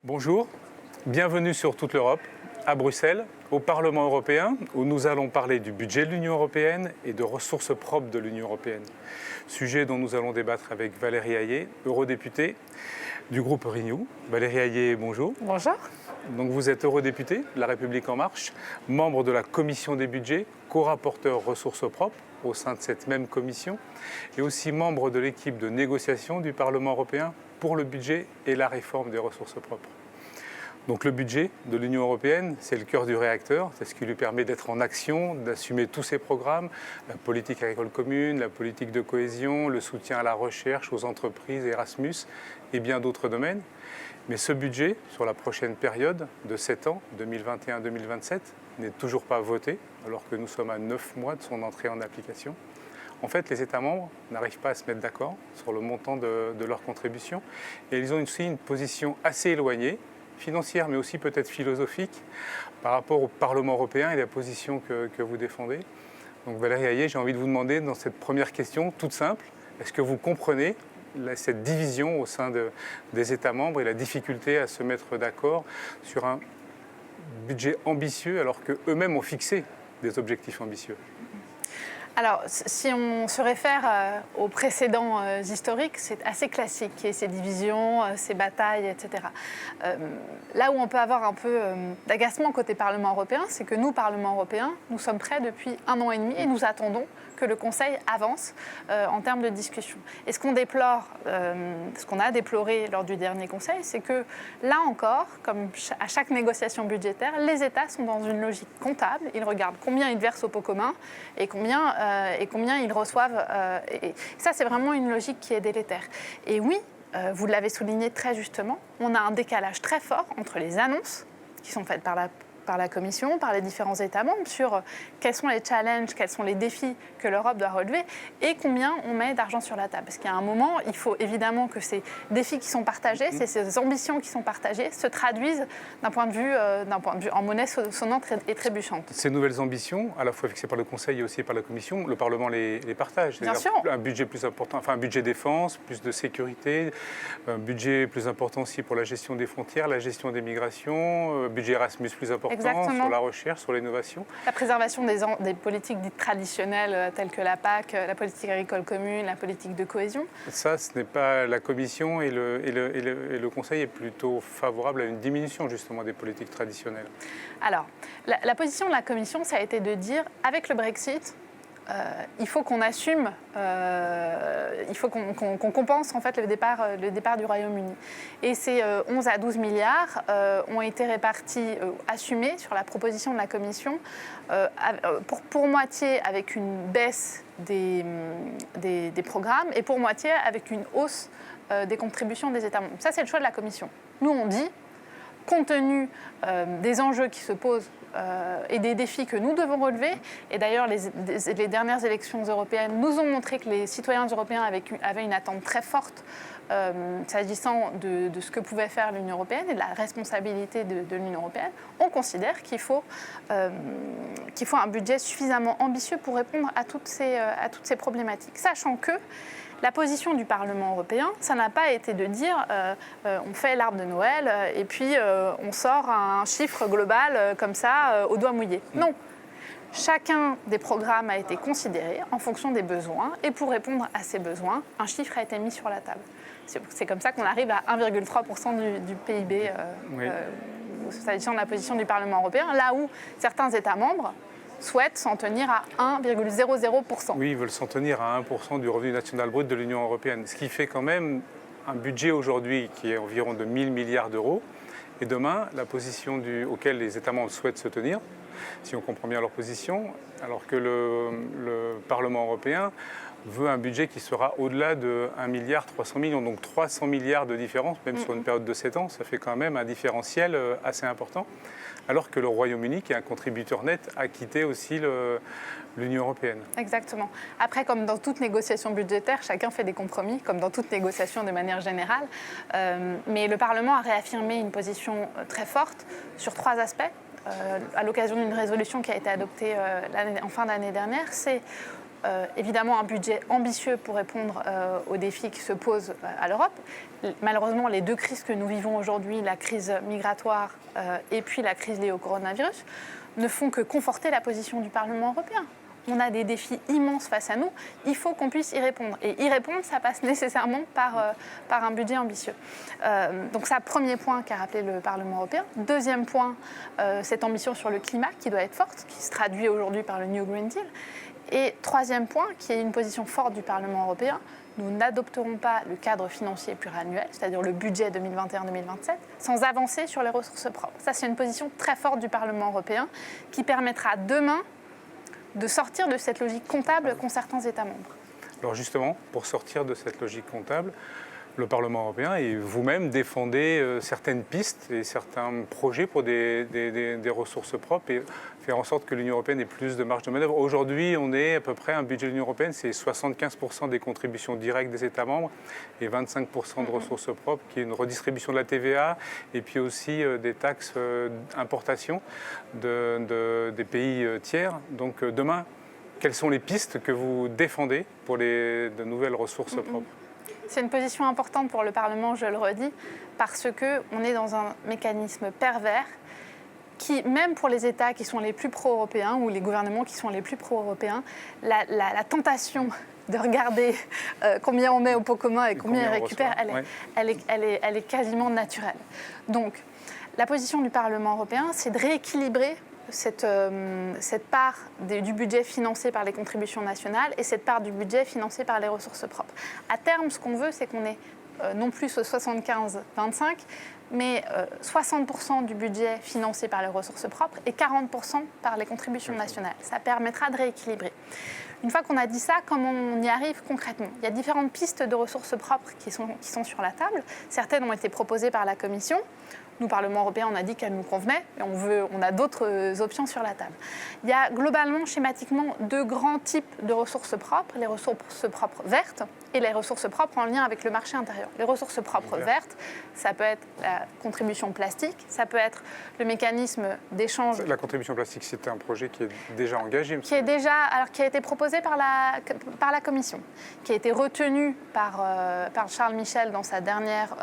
Bonjour, bienvenue sur toute l'Europe, à Bruxelles, au Parlement européen, où nous allons parler du budget de l'Union européenne et de ressources propres de l'Union européenne. Sujet dont nous allons débattre avec Valérie Hayé, eurodéputée du groupe Renew. Valérie Hayé, bonjour. Bonjour. Donc vous êtes eurodéputée de La République En Marche, membre de la commission des budgets, co-rapporteur ressources propres au sein de cette même commission, et aussi membre de l'équipe de négociation du Parlement européen pour le budget et la réforme des ressources propres. Donc le budget de l'Union européenne, c'est le cœur du réacteur, c'est ce qui lui permet d'être en action, d'assumer tous ses programmes, la politique agricole commune, la politique de cohésion, le soutien à la recherche, aux entreprises, Erasmus et bien d'autres domaines. Mais ce budget, sur la prochaine période de 7 ans, 2021-2027, n'est toujours pas voté, alors que nous sommes à 9 mois de son entrée en application. En fait, les États membres n'arrivent pas à se mettre d'accord sur le montant de leur contribution, et ils ont aussi une position assez éloignée, financière mais aussi peut-être philosophique, par rapport au Parlement européen et la position que vous défendez. Donc Valérie Hayé, j'ai envie de vous demander dans cette première question toute simple, est-ce que vous comprenez cette division au sein des États membres et la difficulté à se mettre d'accord sur un budget ambitieux alors qu'eux-mêmes ont fixé des objectifs ambitieux? Alors, si on se réfère aux précédents historiques, c'est assez classique, il y a ces divisions, ces batailles, etc. Là où on peut avoir un peu d'agacement côté Parlement européen, c'est que nous, Parlement européen, nous sommes prêts depuis 1 an et demi et nous attendons que le Conseil avance en termes de discussion. Et ce qu'on déplore, ce qu'on a déploré lors du dernier Conseil, c'est que là encore, comme à chaque négociation budgétaire, les États sont dans une logique comptable. Ils regardent combien ils versent au pot commun et combien ils reçoivent. Et ça, c'est vraiment une logique qui est délétère. Et oui, vous l'avez souligné très justement, on a un décalage très fort entre les annonces qui sont faites par la Commission, par les différents États membres, sur quels sont les challenges, quels sont les défis que l'Europe doit relever et combien on met d'argent sur la table. Parce qu'à un moment, il faut évidemment que ces défis qui sont partagés, ces ambitions qui sont partagées, se traduisent d'un point de vue en monnaie sonnante et trébuchante. Ces nouvelles ambitions, à la fois fixées par le Conseil et aussi par la Commission, le Parlement les partage. Bien sûr. Un budget plus important, enfin un budget défense, plus de sécurité, un budget plus important aussi pour la gestion des frontières, la gestion des migrations, budget Erasmus plus important. Exactement. Sur la recherche, sur l'innovation. La préservation des politiques dites traditionnelles telles que la PAC, la politique agricole commune, la politique de cohésion. Ça, ce n'est pas la Commission et le Conseil est plutôt favorable à une diminution justement des politiques traditionnelles. Alors, la position de la Commission, ça a été de dire, avec le Brexit, il faut qu'on assume, il faut qu'on compense en fait le départ du Royaume-Uni. Et ces 11 à 12 milliards ont été répartis, assumés sur la proposition de la Commission, pour moitié avec une baisse des programmes et pour moitié avec une hausse des contributions des États membres. Ça, c'est le choix de la Commission. Nous, on dit, compte tenu des enjeux qui se posent et des défis que nous devons relever. Et d'ailleurs, les dernières élections européennes nous ont montré que les citoyens européens avaient une attente très forte s'agissant de ce que pouvait faire l'Union européenne et de la responsabilité de l'Union européenne. On considère qu'il faut un budget suffisamment ambitieux pour répondre à toutes ces problématiques. Sachant que la position du Parlement européen, ça n'a pas été de dire on fait l'arbre de Noël et puis on sort un chiffre global comme ça au doigt mouillé. Non. Chacun des programmes a été considéré en fonction des besoins et pour répondre à ces besoins, un chiffre a été mis sur la table. C'est comme ça qu'on arrive à 1,3% du PIB s'agissant de la position du Parlement européen, là où certains États membres souhaitent s'en tenir à 1,00%. Oui, ils veulent s'en tenir à 1% du revenu national brut de l'Union européenne, ce qui fait quand même un budget aujourd'hui qui est environ de 1 000 milliards d'euros. Et demain, la position auquel les États membres souhaitent se tenir, si on comprend bien leur position, alors que le Parlement européen veut un budget qui sera au-delà de 1,3 milliard, donc 300 milliards de différence, même sur une période de 7 ans, ça fait quand même un différentiel assez important, alors que le Royaume-Uni, qui est un contributeur net, a quitté aussi l'Union européenne. Exactement. Après, comme dans toute négociation budgétaire, chacun fait des compromis, comme dans toute négociation de manière générale, mais le Parlement a réaffirmé une position très forte sur 3 aspects. À l'occasion d'une résolution qui a été adoptée en fin d'année dernière, c'est évidemment un budget ambitieux pour répondre aux défis qui se posent à l'Europe. Malheureusement, les deux crises que nous vivons aujourd'hui, la crise migratoire et puis la crise liée au coronavirus, ne font que conforter la position du Parlement européen. On a des défis immenses face à nous, il faut qu'on puisse y répondre. Et y répondre, ça passe nécessairement par un budget ambitieux. Donc ça, premier point qu'a rappelé le Parlement européen. Deuxième point, cette ambition sur le climat qui doit être forte, qui se traduit aujourd'hui par le New Green Deal. Et troisième point, qui est une position forte du Parlement européen, nous n'adopterons pas le cadre financier pluriannuel, c'est-à-dire le budget 2021-2027, sans avancer sur les ressources propres. Ça, c'est une position très forte du Parlement européen qui permettra demain de sortir de cette logique comptable qu'ont certains États membres. Alors justement, pour sortir de cette logique comptable, le Parlement européen et vous-même défendez certaines pistes et certains projets pour des ressources propres et faire en sorte que l'Union européenne ait plus de marge de manœuvre. Aujourd'hui, on est à peu près un budget de l'Union européenne, c'est 75% des contributions directes des États membres et 25% de ressources propres, qui est une redistribution de la TVA et puis aussi des taxes d'importation des pays tiers. Donc demain, quelles sont les pistes que vous défendez pour de nouvelles ressources propres ? C'est une position importante pour le Parlement, je le redis, parce qu'on est dans un mécanisme pervers qui, même pour les États qui sont les plus pro-européens ou les gouvernements qui sont les plus pro-européens, la tentation de regarder combien on met au pot commun et combien on récupère, elle est quasiment naturelle. Donc, la position du Parlement européen, c'est de rééquilibrer cette part du budget financé par les contributions nationales et cette part du budget financé par les ressources propres. À terme, ce qu'on veut, c'est qu'on ait non plus au 75-25, mais 60% du budget financé par les ressources propres et 40% par les contributions nationales. Ça permettra de rééquilibrer. Une fois qu'on a dit ça, comment on y arrive concrètement ? Il y a différentes pistes de ressources propres qui sont sur la table. Certaines ont été proposées par la Commission. Nous, Parlement européen, on a dit qu'elle nous convenait, et on a d'autres options sur la table. Il y a globalement, schématiquement, deux grands types de ressources propres, les ressources propres vertes et les ressources propres en lien avec le marché intérieur. Les ressources propres vertes, ça peut être la contribution plastique, ça peut être le mécanisme d'échange. La contribution plastique, c'est un projet qui est déjà engagé. Qui a été proposé par la Commission, qui a été retenu par Charles Michel dans sa dernière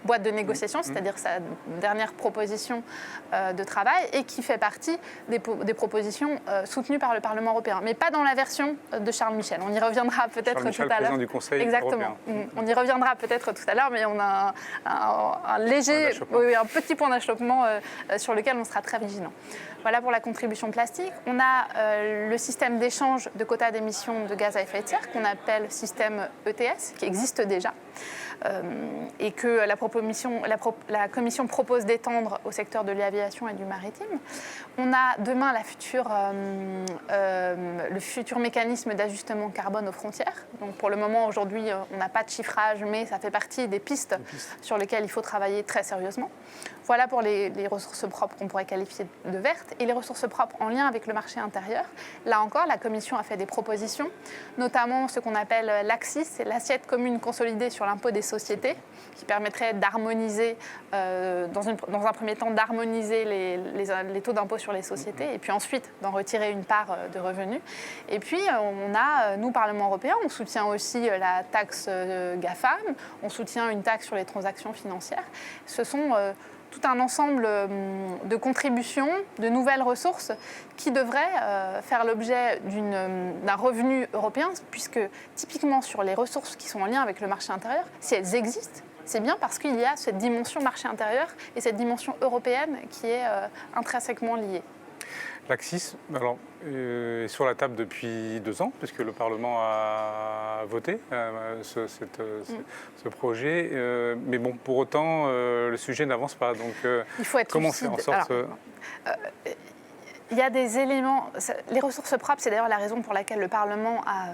boîte de négociation, c'est-à-dire sa dernière proposition de travail, et qui fait partie des propositions soutenues par le Parlement européen, mais pas dans la version de Charles Michel. On y reviendra peut-être tout à l'heure. Président du Conseil Exactement. européen. On y reviendra peut-être tout à l'heure, mais on a un petit point d'achoppement sur lequel on sera très vigilant. Voilà pour la contribution plastique. On a le système d'échange de quotas d'émissions de gaz à effet de serre qu'on appelle système ETS, qui existe déjà, et que la Commission propose d'étendre au secteur de l'aviation et du maritime. On a demain le futur mécanisme d'ajustement carbone aux frontières. Donc pour le moment, aujourd'hui, on n'a pas de chiffrage, mais ça fait partie des pistes sur lesquelles il faut travailler très sérieusement. Voilà pour les ressources propres qu'on pourrait qualifier de vertes. Et les ressources propres en lien avec le marché intérieur. Là encore, la Commission a fait des propositions, notamment ce qu'on appelle l'ACCIS, c'est l'assiette commune consolidée sur l'impôt des sociétés, qui permettrait d'harmoniser, dans un premier temps, d'harmoniser les taux d'impôt sur les sociétés, et puis ensuite d'en retirer une part de revenus. Et puis, nous, Parlement européen, on soutient aussi la taxe GAFAM, on soutient une taxe sur les transactions financières. Ce sont tout un ensemble de contributions, de nouvelles ressources qui devraient faire l'objet d'un revenu européen, puisque typiquement sur les ressources qui sont en lien avec le marché intérieur, si elles existent, c'est bien parce qu'il y a cette dimension marché intérieur et cette dimension européenne qui est intrinsèquement liée. L'ACCIS est sur la table depuis 2 ans, puisque le Parlement a voté ce projet. Mais bon, pour autant, le sujet n'avance pas. Donc, il faut être comment faire en sorte... Il y a des éléments... Les ressources propres, c'est d'ailleurs la raison pour laquelle le Parlement a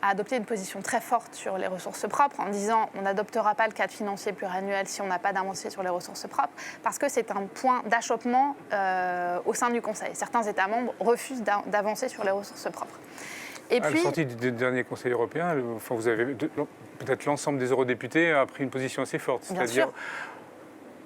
adopté une position très forte sur les ressources propres en disant on n'adoptera pas le cadre financier pluriannuel si on n'a pas d'avancée sur les ressources propres, parce que c'est un point d'achoppement au sein du Conseil. Certains États membres refusent d'avancer sur les ressources propres. Et puis, à la sortie du dernier Conseil européen, vous avez peut-être l'ensemble des eurodéputés a pris une position assez forte, c'est-à-dire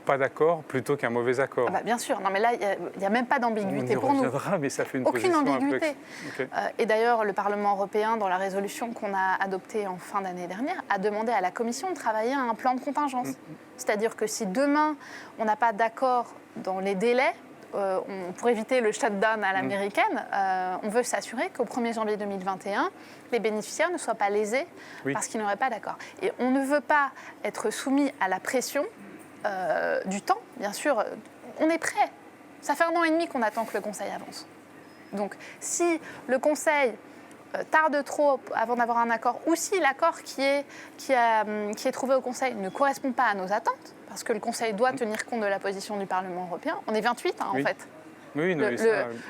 pas d'accord plutôt qu'un mauvais accord. Ah bah, bien sûr, non mais là, il n'y a même pas d'ambiguïté pour nous. On y reviendra, mais ça fait une Aucune position ambiguïté. Okay. Et d'ailleurs, le Parlement européen, dans la résolution qu'on a adoptée en fin d'année dernière, a demandé à la Commission de travailler à un plan de contingence. C'est-à-dire que si demain, on n'a pas d'accord dans les délais, pour éviter le shutdown à l'américaine, on veut s'assurer qu'au 1er janvier 2021, les bénéficiaires ne soient pas lésés parce qu'ils n'auraient pas d'accord. Et on ne veut pas être soumis à la pression du temps, bien sûr. On est prêt. Ça fait 1 an et demi qu'on attend que le Conseil avance. Donc, si le Conseil tarde trop avant d'avoir un accord, ou si l'accord qui est trouvé au Conseil ne correspond pas à nos attentes, parce que le Conseil doit tenir compte de la position du Parlement européen, on est 28 en fait. Oui, non,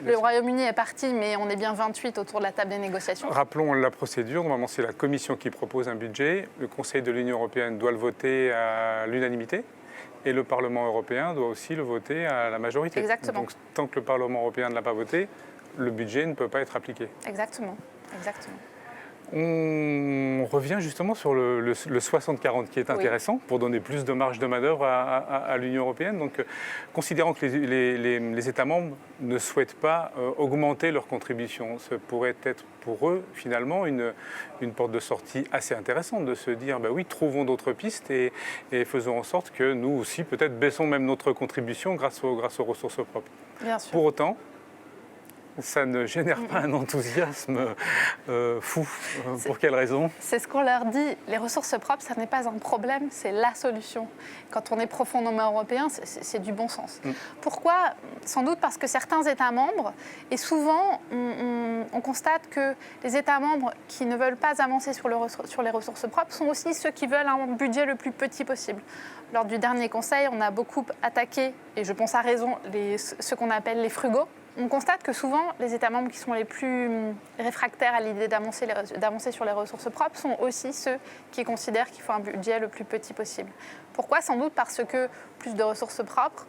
le Royaume-Uni est parti, mais on est bien 28 autour de la table des négociations. Rappelons la procédure. Normalement, c'est la Commission qui propose un budget. Le Conseil de l'Union européenne doit le voter à l'unanimité. Et le Parlement européen doit aussi le voter à la majorité. Exactement. Donc, tant que le Parlement européen ne l'a pas voté, le budget ne peut pas être appliqué. Exactement. Exactement. On revient justement sur le 60-40 qui est intéressant pour donner plus de marge de manœuvre à l'Union européenne. Donc, considérant que les États membres ne souhaitent pas augmenter leur contribution, ce pourrait être pour eux finalement une porte de sortie assez intéressante de se dire bah oui, trouvons d'autres pistes et faisons en sorte que nous aussi peut-être baissons même notre contribution grâce aux ressources propres. Bien sûr. Pour autant, ça ne génère pas un enthousiasme fou. Pour quelle raison? C'est ce qu'on leur dit. Les ressources propres, ça n'est pas un problème, c'est la solution. Quand on est profondément européen, c'est du bon sens. Pourquoi? Sans doute parce que certains États membres, et souvent on constate que les États membres qui ne veulent pas avancer sur les ressources propres sont aussi ceux qui veulent un budget le plus petit possible. Lors du dernier Conseil, on a beaucoup attaqué, et je pense à raison, ce qu'on appelle les frugaux. On constate que souvent, les États membres qui sont les plus réfractaires à l'idée d'avancer sur les ressources propres sont aussi ceux qui considèrent qu'il faut un budget le plus petit possible. Pourquoi? Sans doute parce que plus de ressources propres,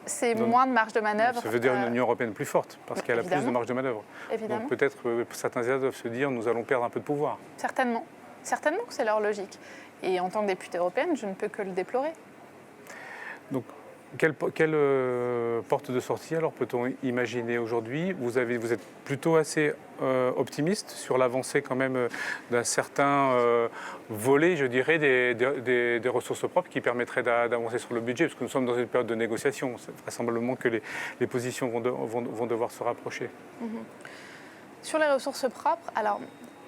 c'est moins de marge de manœuvre. Ça veut dire une Union européenne plus forte, parce qu'elle a plus de marge de manœuvre. Évidemment. Donc peut-être certains États doivent se dire nous allons perdre un peu de pouvoir. Certainement. Certainement que c'est leur logique. Et en tant que députée européenne, je ne peux que le déplorer. Donc, quelle porte de sortie alors peut-on imaginer aujourd'hui? Vous êtes plutôt assez optimiste sur l'avancée quand même d'un certain volet, je dirais, des ressources propres qui permettraient d'avancer sur le budget, parce que nous sommes dans une période de négociation. C'est vraisemblablement que les positions vont devoir se rapprocher. Sur les ressources propres, alors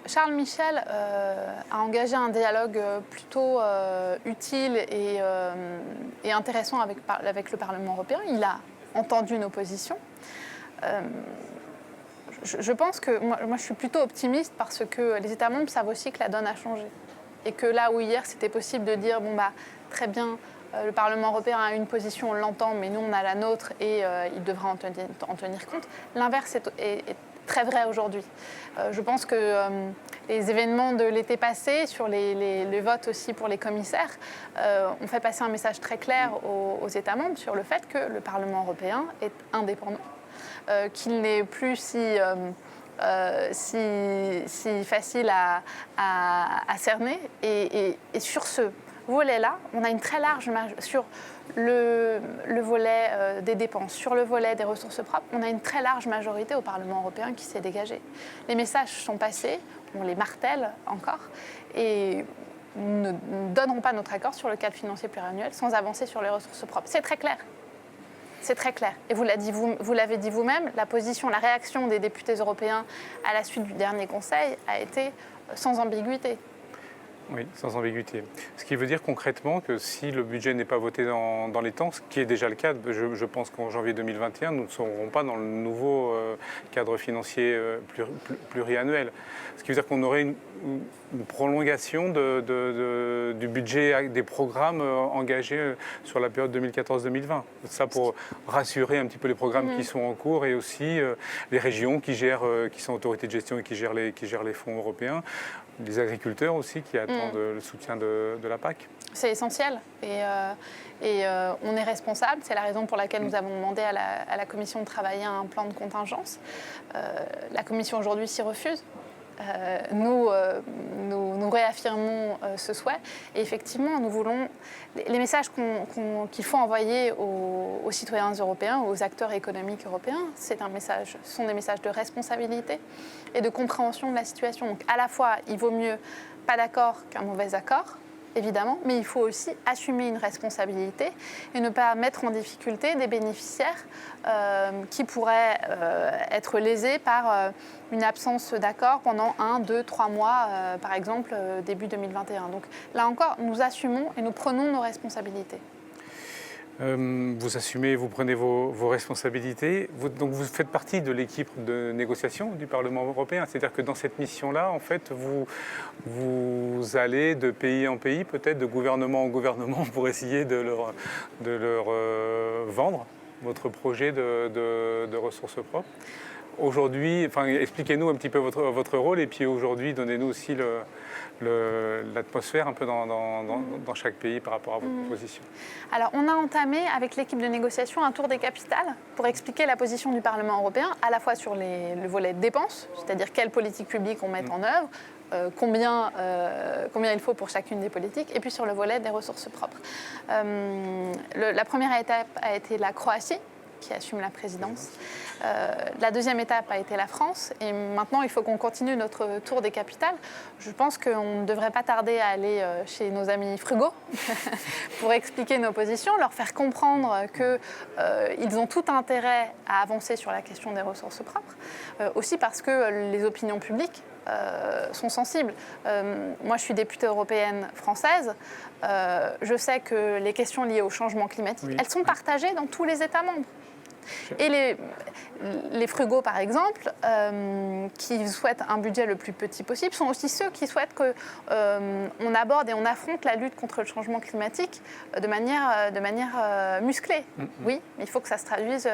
Charles Michel a engagé un dialogue plutôt utile et intéressant avec le Parlement européen. Il a entendu nos positions. Je pense que moi, je suis plutôt optimiste parce que les États membres savent aussi que la donne a changé. Et que là où hier, c'était possible de dire, bon bah, très bien, le Parlement européen a une position, on l'entend, mais nous, on a la nôtre et il devra en tenir compte. L'inverse est très vrai aujourd'hui. Je pense que les événements de l'été passé, sur les votes aussi pour les commissaires, ont fait passer un message très clair aux États membres sur le fait que le Parlement européen est indépendant, qu'il n'est plus si facile à cerner. Et sur ce volet-là, on a une très large marge sur le volet des dépenses, sur le volet des ressources propres, on a une très large majorité au Parlement européen qui s'est dégagée. Les messages sont passés, on les martèle encore, et nous ne donnerons pas notre accord sur le cadre financier pluriannuel sans avancer sur les ressources propres. C'est très clair. C'est très clair. Et vous l'avez dit vous-même, la réaction des députés européens à la suite du dernier Conseil a été sans ambiguïté. Oui, sans ambiguïté. Ce qui veut dire concrètement que si le budget n'est pas voté dans les temps, ce qui est déjà le cas, je pense qu'en janvier 2021, nous ne serons pas dans le nouveau cadre financier pluriannuel. Ce qui veut dire qu'on aurait une prolongation du budget des programmes engagés sur la période 2014-2020. Ça pour rassurer un petit peu les programmes qui sont en cours et aussi les régions qui sont autorités de gestion et qui gèrent les fonds européens. Les agriculteurs aussi qui attendent le soutien de la PAC. C'est essentiel et on est responsable. C'est la raison pour laquelle nous avons demandé à la Commission de travailler à un plan de contingence. La Commission aujourd'hui s'y refuse. nous réaffirmons ce souhait. Et effectivement, nous voulons les messages qu'il faut envoyer aux citoyens européens, aux acteurs économiques européens. Ce sont des messages de responsabilité et de compréhension de la situation. Donc, à la fois, il vaut mieux pas d'accord qu'un mauvais accord, évidemment, mais il faut aussi assumer une responsabilité et ne pas mettre en difficulté des bénéficiaires qui pourraient être lésés par une absence d'accord pendant 1, 2, 3 mois, par exemple, début 2021. Donc là encore, nous assumons et nous prenons nos responsabilités. Vous assumez, vous prenez vos responsabilités. Donc vous faites partie de l'équipe de négociation du Parlement européen. C'est-à-dire que dans cette mission-là, en fait, vous allez de pays en pays, peut-être de gouvernement en gouvernement, pour essayer de leur vendre votre projet de ressources propres. Aujourd'hui, expliquez-nous un petit peu votre rôle et puis aujourd'hui, donnez-nous aussi l'atmosphère un peu dans chaque pays par rapport à votre position. Alors, on a entamé avec l'équipe de négociation un tour des capitales pour expliquer la position du Parlement européen, à la fois sur le volet dépenses, c'est-à-dire quelles politiques publiques on met en œuvre, combien il faut pour chacune des politiques, et puis sur le volet des ressources propres. La première étape a été la Croatie, qui assume la présidence. La deuxième étape a été la France. Et maintenant, il faut qu'on continue notre tour des capitales. Je pense qu'on ne devrait pas tarder à aller chez nos amis frugaux pour expliquer nos positions, leur faire comprendre qu'ils ont tout intérêt à avancer sur la question des ressources propres. Aussi parce que les opinions publiques sont sensibles. Moi, je suis députée européenne française. Je sais que les questions liées au changement climatique, elles sont partagées dans tous les États membres. Et les frugaux, par exemple, qui souhaitent un budget le plus petit possible, sont aussi ceux qui souhaitent qu'on aborde et on affronte la lutte contre le changement climatique de manière musclée. Oui, mais il faut que ça se traduise.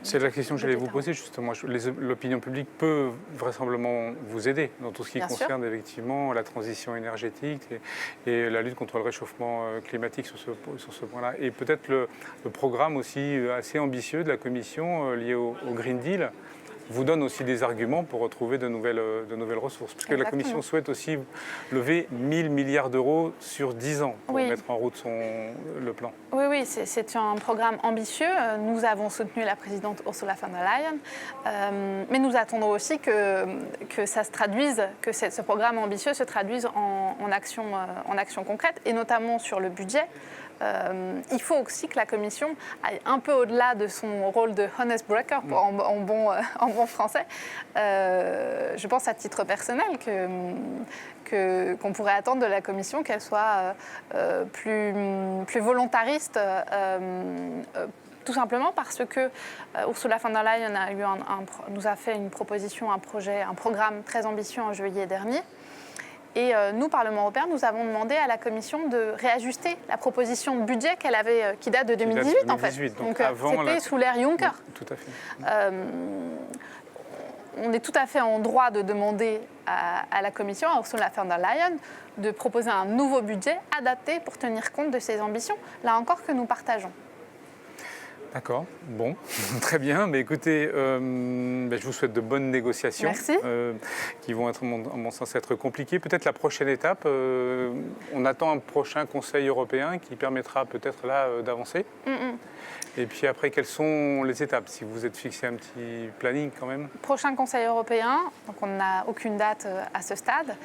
C'est la question que j'allais vous poser, justement. L'opinion publique peut vraisemblablement vous aider dans tout ce qui concerne effectivement la transition énergétique et la lutte contre le réchauffement climatique sur ce point-là. Et peut-être le programme aussi assez ambitieux de la Commission lié au Green Deal vous donne aussi des arguments pour retrouver de nouvelles ressources. Parce que la Commission souhaite aussi lever 1 000 milliards d'euros sur 10 ans pour mettre en route le plan. Oui, c'est un programme ambitieux. Nous avons soutenu la présidente Ursula von der Leyen, mais nous attendons aussi que ça se traduise, que ce programme ambitieux se traduise en action concrète, et notamment sur le budget. Il faut aussi que la Commission aille un peu au-delà de son rôle de honest broker, en bon français. Je pense à titre personnel qu'on pourrait attendre de la Commission qu'elle soit plus volontariste, tout simplement parce que Ursula von der Leyen nous a fait une proposition, un programme très ambitieux en juillet dernier. Et nous, Parlement européen, nous avons demandé à la Commission de réajuster la proposition de budget qui date de 2018, en fait. Donc c'était sous l'ère Juncker. Oui, tout à fait. On est tout à fait en droit de demander à la Commission, à Ursula von der Leyen, de proposer un nouveau budget adapté pour tenir compte de ces ambitions, là encore que nous partageons. D'accord, bon, très bien. Mais écoutez, je vous souhaite de bonnes négociations. Merci. Qui vont, à mon sens, être compliquées. Peut-être la prochaine étape, on attend un prochain Conseil européen qui permettra peut-être là d'avancer. Et puis après, quelles sont les étapes, si vous êtes fixé un petit planning quand même? Prochain Conseil européen, donc on n'a aucune date à ce stade.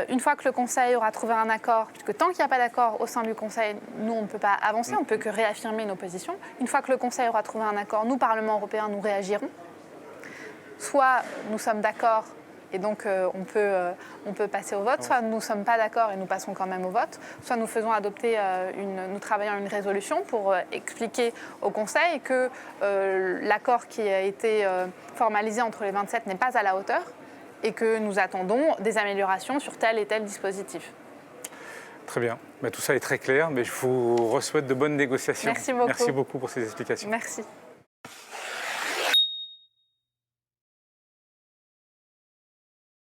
Une fois que le Conseil aura trouvé un accord, puisque tant qu'il n'y a pas d'accord au sein du Conseil, nous, on ne peut pas avancer, on ne peut que réaffirmer nos positions. Une fois que le Conseil aura trouvé un accord, nous, Parlement européen, nous réagirons. Soit nous sommes d'accord et donc on peut passer au vote, soit nous ne sommes pas d'accord et nous passons quand même au vote, soit nous faisons adopter, nous travaillons une résolution pour expliquer au Conseil que l'accord qui a été formalisé entre les 27 n'est pas à la hauteur et que nous attendons des améliorations sur tel et tel dispositif. Très bien. Tout ça est très clair, mais je vous souhaite de bonnes négociations. Merci beaucoup. Merci beaucoup pour ces explications. Merci.